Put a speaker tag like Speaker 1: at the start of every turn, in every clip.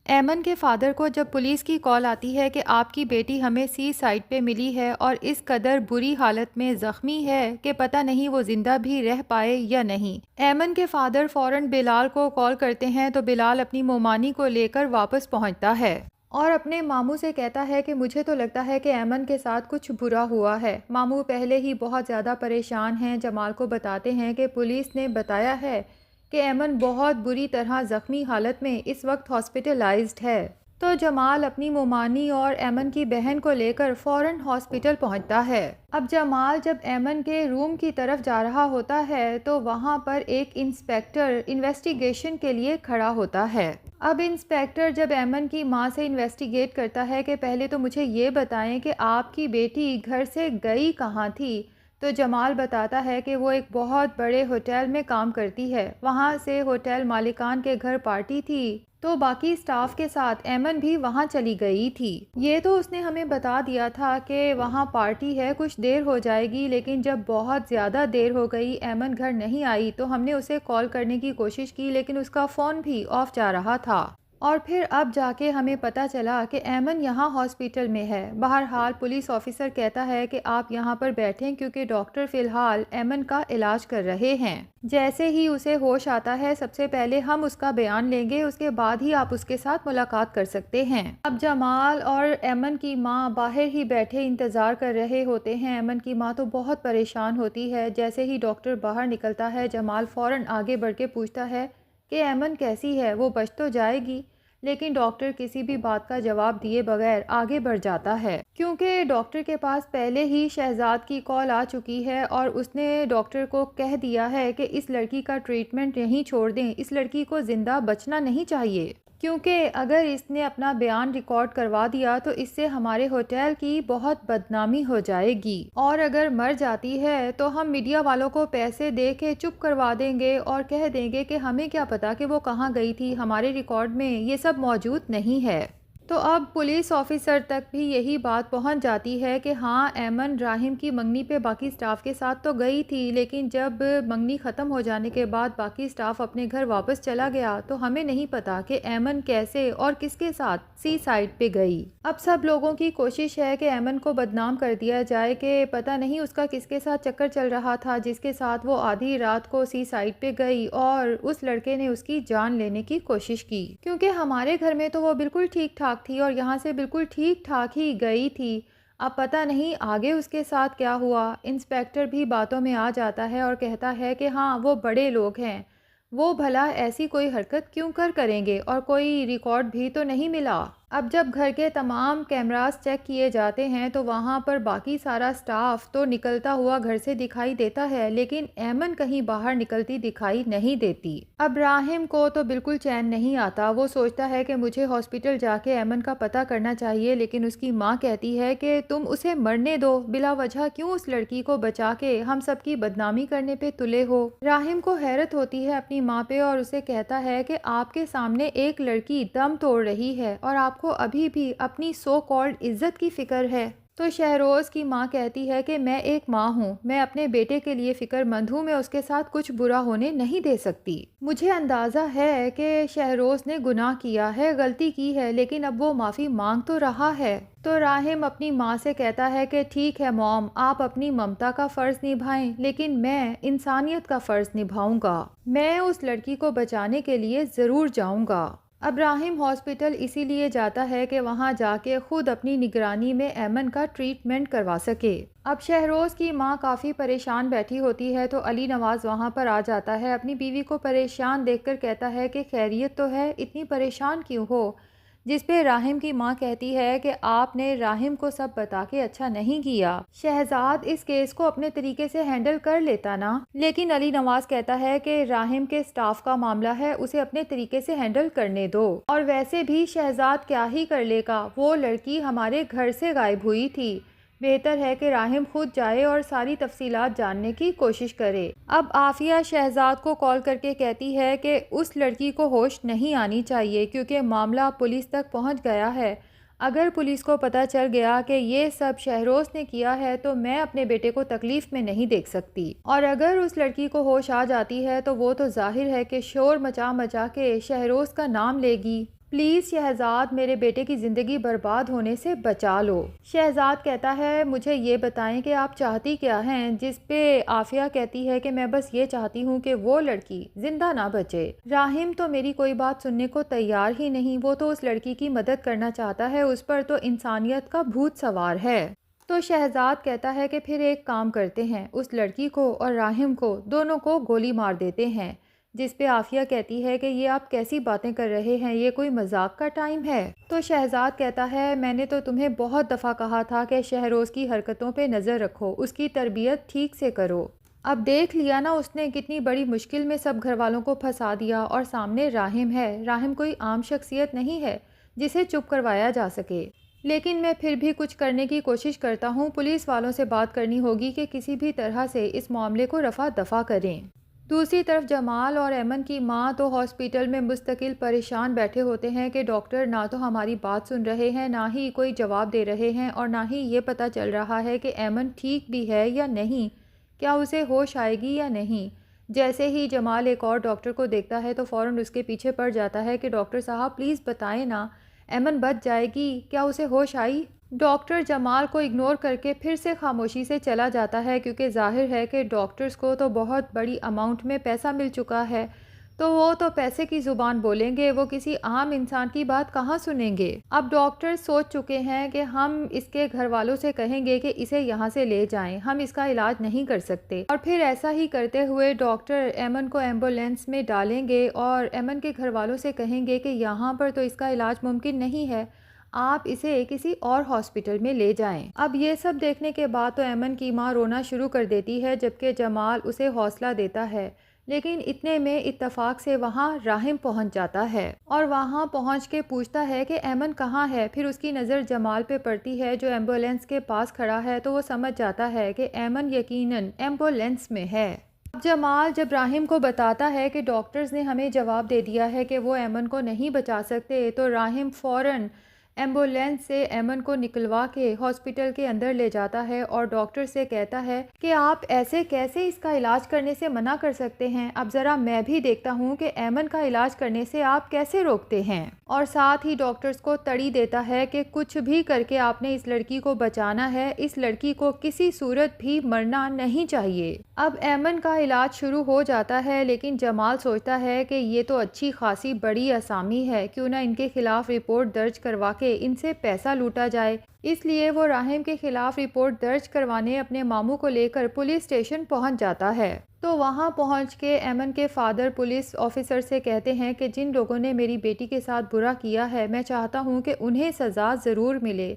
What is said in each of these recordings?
Speaker 1: ऐमन के फादर को जब पुलिस की कॉल आती है कि आपकी बेटी हमें सी साइड पे मिली है और इस कदर बुरी हालत में ज़ख्मी है कि पता नहीं वो ज़िंदा भी रह पाए या नहीं। ऐमन के फादर फ़ौरन बिलाल को कॉल करते हैं तो बिलाल अपनी मोमानी को लेकर वापस पहुंचता है और अपने मामू से कहता है कि मुझे तो लगता है कि ऐमन के साथ कुछ बुरा हुआ है। मामू पहले ही बहुत ज़्यादा परेशान हैं। जमाल को बताते हैं कि पुलिस ने बताया है कि ऐमन बहुत बुरी तरह ज़ख्मी हालत में इस वक्त हॉस्पिटलाइज्ड है। तो जमाल अपनी मोमानी और ऐमन की बहन को लेकर फ़ौरन हॉस्पिटल पहुंचता है। अब जमाल जब ऐमन के रूम की तरफ जा रहा होता है तो वहां पर एक इंस्पेक्टर इन्वेस्टिगेशन के लिए खड़ा होता है। अब इंस्पेक्टर जब ऐमन की मां से इन्वेस्टिगेट करता है कि पहले तो मुझे ये बताएं कि आपकी बेटी घर से गई कहाँ थी, तो जमाल बताता है कि वो एक बहुत बड़े होटल में काम करती है। वहाँ से होटल मालिकान के घर पार्टी थी तो बाकी स्टाफ के साथ ऐमन भी वहाँ चली गई थी। ये तो उसने हमें बता दिया था कि वहाँ पार्टी है, कुछ देर हो जाएगी, लेकिन जब बहुत ज़्यादा देर हो गई, ऐमन घर नहीं आई, तो हमने उसे कॉल करने की कोशिश की लेकिन उसका फ़ोन भी ऑफ जा रहा था। और फिर अब जाके हमें पता चला कि ऐमन यहाँ हॉस्पिटल में है। बहरहाल पुलिस ऑफिसर कहता है कि आप यहाँ पर बैठें क्योंकि डॉक्टर फ़िलहाल ऐमन का इलाज कर रहे हैं। जैसे ही उसे होश आता है सबसे पहले हम उसका बयान लेंगे, उसके बाद ही आप उसके साथ मुलाकात कर सकते हैं। अब जमाल और ऐमन की माँ बाहर ही बैठे इंतज़ार कर रहे होते हैं। ऐमन की माँ तो बहुत परेशान होती है। जैसे ही डॉक्टर बाहर निकलता है जमाल फ़ौरन आगे बढ़ के पूछता है कि ऐमन कैसी है, वो बच तो जाएगी? लेकिन डॉक्टर किसी भी बात का जवाब दिए बगैर आगे बढ़ जाता है क्योंकि डॉक्टर के पास पहले ही शहजाद की कॉल आ चुकी है और उसने डॉक्टर को कह दिया है कि इस लड़की का ट्रीटमेंट यहीं छोड़ दें, इस लड़की को ज़िंदा बचना नहीं चाहिए, क्योंकि अगर इसने अपना बयान रिकॉर्ड करवा दिया तो इससे हमारे होटल की बहुत बदनामी हो जाएगी और अगर मर जाती है तो हम मीडिया वालों को पैसे दे के चुप करवा देंगे और कह देंगे कि हमें क्या पता कि वो कहाँ गई थी, हमारे रिकॉर्ड में ये सब मौजूद नहीं है। तो अब पुलिस ऑफिसर तक भी यही बात पहुंच जाती है कि हाँ, ऐमन राहिम की मंगनी पे बाकी स्टाफ के साथ तो गई थी, लेकिन जब मंगनी ख़त्म हो जाने के बाद बाकी स्टाफ अपने घर वापस चला गया तो हमें नहीं पता कि ऐमन कैसे और किसके साथ सी साइड पे गई। अब सब लोगों की कोशिश है कि ऐमन को बदनाम कर दिया जाए कि पता नहीं उसका किसके साथ चक्कर चल रहा था जिसके साथ वो आधी रात को सी साइड पे गई और उस लड़के ने उसकी जान लेने की कोशिश की, क्योंकि हमारे घर में तो वो बिल्कुल ठीक ठाक थी और यहाँ से बिल्कुल ठीक ठाक ही गई थी। अब पता नहीं आगे उसके साथ क्या हुआ। इंस्पेक्टर भी बातों में आ जाता है और कहता है कि हाँ, वो बड़े लोग हैं, वो भला ऐसी कोई हरकत क्यों करेंगे और कोई रिकॉर्ड भी तो नहीं मिला। अब जब घर के तमाम कैमरास चेक किए जाते हैं तो वहाँ पर बाकी सारा स्टाफ तो निकलता हुआ घर से दिखाई देता है, लेकिन ऐमन कहीं बाहर निकलती दिखाई नहीं देती। अब राहिम को तो बिल्कुल चैन नहीं आता। वो सोचता है कि मुझे हॉस्पिटल जाके ऐमन का पता करना चाहिए, लेकिन उसकी माँ कहती है कि तुम उसे मरने दो, बिला वजह क्यों उस लड़की को बचा के हम सबकी बदनामी करने पे तुले हो। राहिम को हैरत होती है अपनी माँ पे और उसे कहता है कि आपके सामने एक लड़की दम तोड़ रही है और आपको अभी भी अपनी सो कॉल्ड इज्जत की फिक्र है। तो शहरोज़ की माँ कहती है कि मैं एक माँ हूँ, मैं अपने बेटे के लिए फ़िक्रमंद हूँ, मैं उसके साथ कुछ बुरा होने नहीं दे सकती। मुझे अंदाज़ा है कि शहरोज़ ने गुनाह किया है, गलती की है, लेकिन अब वो माफ़ी मांग तो रहा है। तो राहिम अपनी माँ से कहता है कि ठीक है मॉम, आप अपनी ममता का फ़र्ज़ निभाएं, लेकिन मैं इंसानियत का फ़र्ज़ निभाऊंगा। मैं उस लड़की को बचाने के लिए ज़रूर जाऊंगा। अब राहिम हॉस्पिटल इसीलिए जाता है कि वहां जाके खुद अपनी निगरानी में ऐमन का ट्रीटमेंट करवा सके। अब शहरोज़ की माँ काफ़ी परेशान बैठी होती है तो अली नवाज़ वहां पर आ जाता है। अपनी बीवी को परेशान देखकर कहता है कि खैरियत तो है, इतनी परेशान क्यों हो। जिस पे राहिम की माँ कहती है कि आपने राहिम को सब बता के अच्छा नहीं किया, शहजाद इस केस को अपने तरीके से हैंडल कर लेता ना। लेकिन अली नवाज कहता है कि राहिम के स्टाफ का मामला है, उसे अपने तरीके से हैंडल करने दो, और वैसे भी शहजाद क्या ही कर लेगा, वो लड़की हमारे घर से गायब हुई थी, बेहतर है कि राहिम खुद जाए और सारी तफसीलात जानने की कोशिश करे। अब आफिया शहजाद को कॉल करके कहती है कि उस लड़की को होश नहीं आनी चाहिए क्योंकि मामला पुलिस तक पहुंच गया है। अगर पुलिस को पता चल गया कि ये सब शहरोज़ ने किया है तो मैं अपने बेटे को तकलीफ़ में नहीं देख सकती, और अगर उस लड़की को होश आ जाती है तो वो तो जाहिर है कि शोर मचा मचा के शहरोज़ का नाम लेगी। प्लीज़ शहजाद मेरे बेटे की ज़िंदगी बर्बाद होने से बचा लो। शहजाद कहता है मुझे ये बताएं कि आप चाहती क्या हैं, जिस पे आफिया कहती है कि मैं बस ये चाहती हूँ कि वो लड़की ज़िंदा ना बचे। राहिम तो मेरी कोई बात सुनने को तैयार ही नहीं, वो तो उस लड़की की मदद करना चाहता है, उस पर तो इंसानियत का भूत सवार है। तो शहजाद कहता है कि फिर एक काम करते हैं, उस लड़की को और राहिम को दोनों को गोली मार देते हैं। जिस पे आफिया कहती है कि ये आप कैसी बातें कर रहे हैं, ये कोई मजाक का टाइम है। तो शहजाद कहता है मैंने तो तुम्हें बहुत दफ़ा कहा था कि शहरोज़ की हरकतों पे नज़र रखो, उसकी तरबियत ठीक से करो। अब देख लिया ना उसने कितनी बड़ी मुश्किल में सब घर वालों को फंसा दिया, और सामने राहिम है। राहिम कोई आम शख्सियत नहीं है जिसे चुप करवाया जा सके। लेकिन मैं फिर भी कुछ करने की कोशिश करता हूँ। पुलिस वालों से बात करनी होगी कि किसी भी तरह से इस मामले को रफा दफा करें। दूसरी तरफ जमाल और एमन की माँ तो हॉस्पिटल में मुस्तकिल परेशान बैठे होते हैं कि डॉक्टर ना तो हमारी बात सुन रहे हैं, ना ही कोई जवाब दे रहे हैं, और ना ही ये पता चल रहा है कि एमन ठीक भी है या नहीं, क्या उसे होश आएगी या नहीं। जैसे ही जमाल एक और डॉक्टर को देखता है तो फ़ौरन उसके पीछे पड़ जाता है कि डॉक्टर साहब प्लीज़ बताएं ना, एमन बच जाएगी, क्या उसे होश आई। डॉक्टर जमाल को इग्नोर करके फिर से खामोशी से चला जाता है, क्योंकि जाहिर है कि डॉक्टर्स को तो बहुत बड़ी अमाउंट में पैसा मिल चुका है, तो वो तो पैसे की ज़ुबान बोलेंगे, वो किसी आम इंसान की बात कहाँ सुनेंगे। अब डॉक्टर सोच चुके हैं कि हम इसके घर वालों से कहेंगे कि इसे यहाँ से ले जाएं, हम इसका इलाज नहीं कर सकते, और फिर ऐसा ही करते हुए डॉक्टर एमन को एम्बुलेंस में डालेंगे और एमन के घर वालों से कहेंगे कि यहाँ पर तो इसका इलाज मुमकिन नहीं है, आप इसे किसी और हॉस्पिटल में ले जाएं। अब ये सब देखने के बाद तो एमन की माँ रोना शुरू कर देती है, जबकि जमाल उसे हौसला देता है। लेकिन इतने में इत्तेफाक से वहाँ राहिम पहुँच जाता है और वहाँ पहुँच के पूछता है कि एमन कहाँ है। फिर उसकी नज़र जमाल पे पड़ती है जो एम्बुलेंस के पास खड़ा है, तो वो समझ जाता है कि एमन यकीनन एम्बुलेंस में है। अब जमाल जब राहिम को बताता है कि डॉक्टर्स ने हमें जवाब दे दिया है कि वो एमन को नहीं बचा सकते, तो राहिम फ़ौरन एम्बुलेंस से एमन को निकलवा के हॉस्पिटल के अंदर ले जाता है और डॉक्टर से कहता है कि आप ऐसे कैसे इसका इलाज करने से मना कर सकते हैं। अब ज़रा मैं भी देखता हूँ कि एमन का इलाज करने से आप कैसे रोकते हैं। और साथ ही डॉक्टर्स को तड़ी देता है कि कुछ भी करके आपने इस लड़की को बचाना है, इस लड़की को किसी सूरत भी मरना नहीं चाहिए। अब एमन का इलाज शुरू हो जाता है, लेकिन जमाल सोचता है कि ये तो अच्छी खासी बड़ी असामी है, क्यों ना इनके खिलाफ रिपोर्ट दर्ज करवा के इनसे पैसा लूटा जाए। इसलिए वो राहिम के खिलाफ रिपोर्ट दर्ज करवाने अपने मामू को लेकर पुलिस स्टेशन पहुंच जाता है। तो वहां पहुंच के एमन के फादर पुलिस ऑफिसर से कहते हैं कि जिन लोगों ने मेरी बेटी के साथ बुरा किया है, मैं चाहता हूं कि उन्हें सज़ा ज़रूर मिले।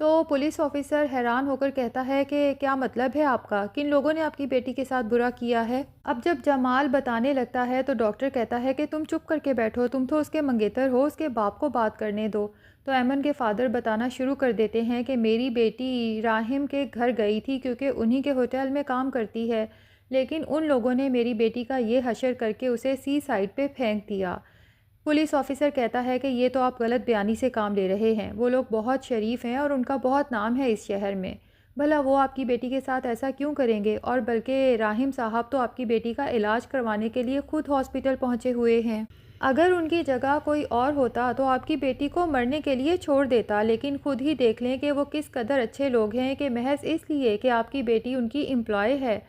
Speaker 1: तो पुलिस ऑफिसर हैरान होकर कहता है कि क्या मतलब है आपका, किन लोगों ने आपकी बेटी के साथ बुरा किया है। अब जब जमाल बताने लगता है तो डॉक्टर कहता है कि तुम चुप करके बैठो, तुम तो उसके मंगेतर हो, उसके बाप को बात करने दो। तो एमन के फादर बताना शुरू कर देते हैं कि मेरी बेटी राहिम के घर गई थी क्योंकि उन्हीं के होटल में काम करती है, लेकिन उन लोगों ने मेरी बेटी का ये हशर करके उसे सी साइड पे फेंक दिया। पुलिस ऑफिसर कहता है कि ये तो आप गलत बयानी से काम ले रहे हैं, वो लोग बहुत शरीफ हैं और उनका बहुत नाम है इस शहर में, भला वो आपकी बेटी के साथ ऐसा क्यों करेंगे। और बल्कि राहिम साहब तो आपकी बेटी का इलाज करवाने के लिए खुद हॉस्पिटल पहुंचे हुए हैं। अगर उनकी जगह कोई और होता तो आपकी बेटी को मरने के लिए छोड़ देता, लेकिन खुद ही देख लें कि वो किस कदर अच्छे लोग हैं कि महज इसलिए कि आपकी बेटी उनकी एम्प्लॉय है,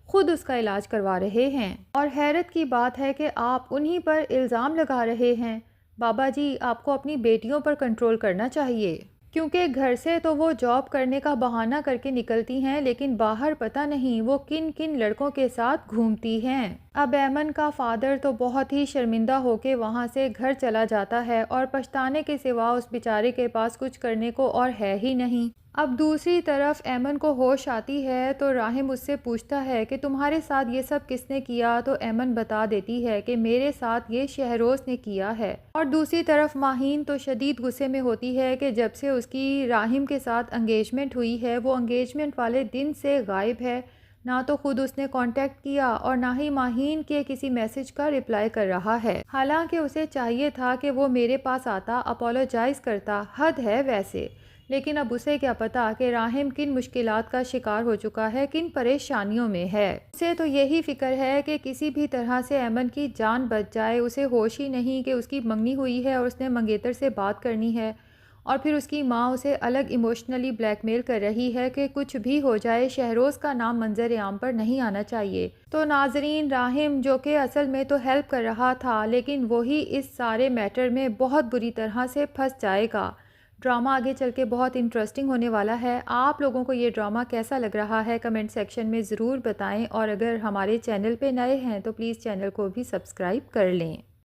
Speaker 1: खुद उसका इलाज करवा रहे हैं। और हैरत की बात है कि आप उन्हीं पर इल्ज़ाम लगा रहे हैं। बाबा जी, आपको अपनी बेटियों पर कंट्रोल करना चाहिए, क्योंकि घर से तो वो जॉब करने का बहाना करके निकलती हैं, लेकिन बाहर पता नहीं वो किन किन लड़कों के साथ घूमती हैं। अब एमन का फादर तो बहुत ही शर्मिंदा होके वहाँ से घर चला जाता है और पछताने के सिवा उस बेचारे के पास कुछ करने को और है ही नहीं। अब दूसरी तरफ एमन को होश आती है तो राहिम उससे पूछता है कि तुम्हारे साथ ये सब किसने किया। तो एमन बता देती है कि मेरे साथ ये शहरोज़ ने किया है। और दूसरी तरफ माहीन तो शदीद गुस्से में होती है कि जब से उसकी राहिम के साथ एंगेजमेंट हुई है, वो एंगेजमेंट वाले दिन से गायब है। ना तो खुद उसने कांटेक्ट किया और ना ही माहीन के किसी मैसेज का रिप्लाई कर रहा है। हालांकि उसे चाहिए था कि वो मेरे पास आता, अपोलोजाइज़ करता, हद है वैसे। लेकिन अब उसे क्या पता कि राहिम किन मुश्किलात का शिकार हो चुका है, किन परेशानियों में है। उसे तो यही फ़िक्र है कि किसी भी तरह से ऐमन की जान बच जाए। उसे होश ही नहीं कि उसकी मंगनी हुई है और उसने मंगेतर से बात करनी है, और फिर उसकी माँ उसे अलग इमोशनली ब्लैकमेल कर रही है कि कुछ भी हो जाए शहरोज़ का नाम मंजर आम पर नहीं आना चाहिए। तो नाजरीन, राहिम जो कि असल में तो हेल्प कर रहा था, लेकिन वही इस सारे मैटर में बहुत बुरी तरह से फंस जाएगा। ड्रामा आगे चल के बहुत इंटरेस्टिंग होने वाला है। आप लोगों को ये ड्रामा कैसा लग रहा है कमेंट सेक्शन में ज़रूर बताएं, और अगर हमारे चैनल पे नए हैं तो प्लीज़ चैनल को भी सब्सक्राइब कर लें।